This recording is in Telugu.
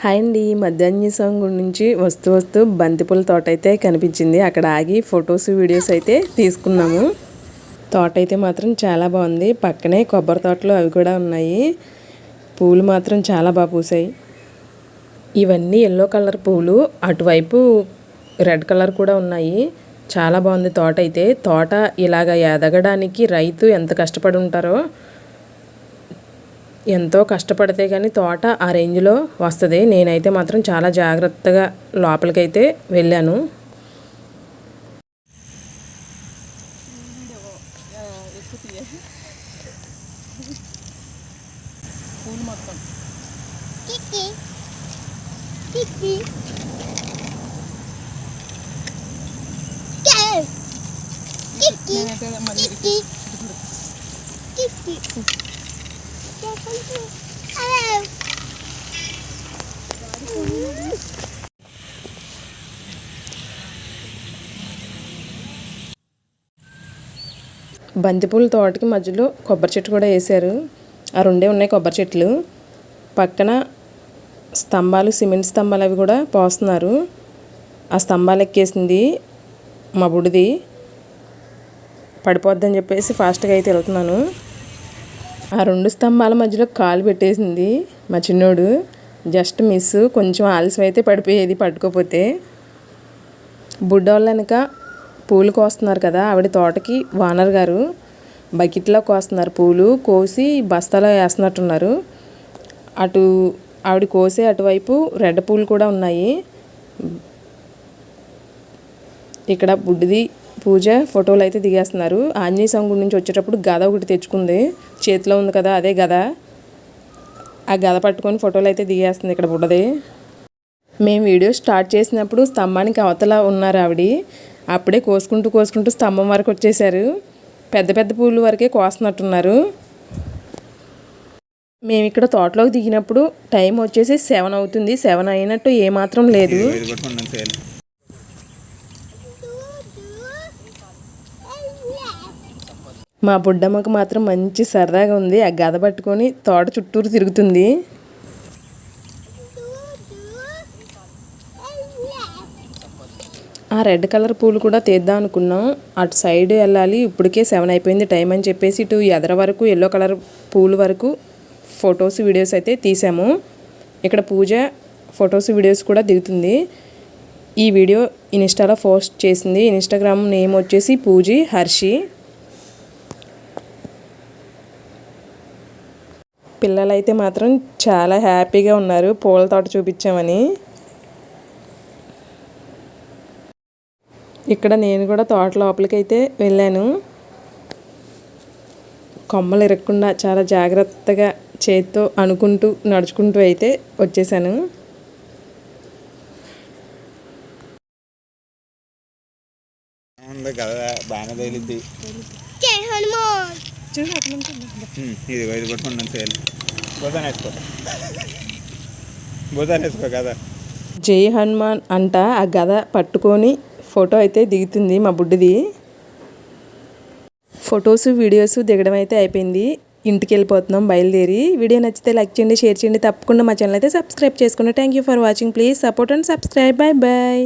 హాయ్ అండి. మధ్యాహ్న సాంగ్ నుంచి వస్తూ బంతిపూల తోట అయితే కనిపించింది. అక్కడ ఆగి ఫొటోస్ వీడియోస్ అయితే తీసుకున్నాము. తోట అయితే మాత్రం చాలా బాగుంది. పక్కనే కొబ్బరి తోటలు అవి కూడా ఉన్నాయి. పూలు మాత్రం చాలా బాగా పూసాయి. ఇవన్నీ ఎల్లో కలర్ పూలు, అటువైపు రెడ్ కలర్ కూడా ఉన్నాయి. చాలా బాగుంది తోట అయితే. తోట ఇలాగ ఎదగడానికి రైతు ఎంత కష్టపడి ఉంటారో, ఎంతో కష్టపడితే కానీ తోట ఆ రేంజ్లో వస్తుంది. నేనైతే మాత్రం చాలా జాగ్రత్తగా లోపలికైతే వెళ్ళాను. బంతిపూల తోటకి మధ్యలో కొబ్బరి చెట్టు కూడా వేశారు. ఆ రెండే ఉన్నాయి కొబ్బరి చెట్లు. పక్కన స్తంభాలు, సిమెంట్ స్తంభాలు అవి కూడా పోస్తున్నారు. ఆ స్తంభాలు ఎక్కేసింది మా బుడిది. పడిపోద్దని చెప్పేసి ఫాస్ట్గా అయితే వెళ్తున్నాను. ఆ రెండు స్తంభాల మధ్యలో కాలు పెట్టేసింది మా చిన్నోడు. జస్ట్ మిస్, కొంచెం ఆలస్యం అయితే పడిపోయేది పట్టుకోపోతే. బుడ్డోళ్ళ వెనక పూలు కోస్తున్నారు కదా, ఆవిడ తోటకి వానర్ గారు బకెట్లో కోస్తున్నారు. పూలు కోసి బస్తాలో వేస్తున్నట్టున్నారు. అటు ఆవిడ కోసే అటువైపు రెడ్ పూలు కూడా ఉన్నాయి. ఇక్కడ బుడ్డిది పూజ ఫోటోలు అయితే దిగేస్తున్నారు. ఆంజనేయ స్వామి గుడి నుంచి వచ్చేటప్పుడు గద ఒకటి తెచ్చుకుంది, చేతిలో ఉంది కదా అదే గద. ఆ గద పట్టుకొని ఫోటోలు అయితే దిగేస్తుంది ఇక్కడ బుడ్డది. మేము వీడియో స్టార్ట్ చేసినప్పుడు స్తంభానికి అవతల ఉన్నారు ఆవిడ. అప్పుడే కోసుకుంటూ స్తంభం వరకు వచ్చేసారు. పెద్ద పెద్ద పూలు వరకే కోస్తున్నట్టున్నారు. మేము ఇక్కడ తోటలోకి దిగినప్పుడు టైం వచ్చేసి 7 అవుతుంది. 7 అయినట్టు ఏమాత్రం లేదు. మా బుడ్డమ్మకు మాత్రం మంచి సరదాగా ఉంది. ఆ గద పట్టుకొని తోట చుట్టూరు తిరుగుతుంది. ఆ రెడ్ కలర్ పూలు కూడా తీద్దాం అనుకున్నాం. అటు సైడ్ వెళ్ళాలి, ఇప్పటికే 7 అయిపోయింది టైం అని చెప్పేసి ఇటు ఎదర వరకు ఎల్లో కలర్ పూలు వరకు ఫొటోస్ వీడియోస్ అయితే తీసాము. ఇక్కడ పూజ ఫొటోస్ వీడియోస్ కూడా దిగుతుంది. ఈ వీడియో ఇన్స్టాలో పోస్ట్ చేసింది. ఇన్స్టాగ్రామ్ నేమ్ వచ్చేసి పూజీ హర్షి. పిల్లలైతే మాత్రం చాలా హ్యాపీగా ఉన్నారు పూల తోట చూపించామని. ఇక్కడ నేను కూడా తోట లోపలికి అయితే వెళ్ళాను. కొమ్మలు ఇరగకుండా చాలా జాగ్రత్తగా చేతితో అనుకుంటూ నడుచుకుంటూ అయితే వచ్చేసాను. జై హనుమాన్ అంట ఆ గద పట్టుకొని ఫోటో అయితే దిగుతుంది మా బుడ్డిది. ఫొటోస్ వీడియోస్ దిగడం అయితే అయిపోయింది. ఇంటికి వెళ్ళిపోతున్నాం బయలుదేరి. వీడియో నచ్చితే లైక్ చేయండి, షేర్ చేయండి. తప్పకుండా మా ఛానల్ అయితే సబ్స్క్రైబ్ చేసుకోండి. Thank you for watching. Please support and subscribe. Bye bye.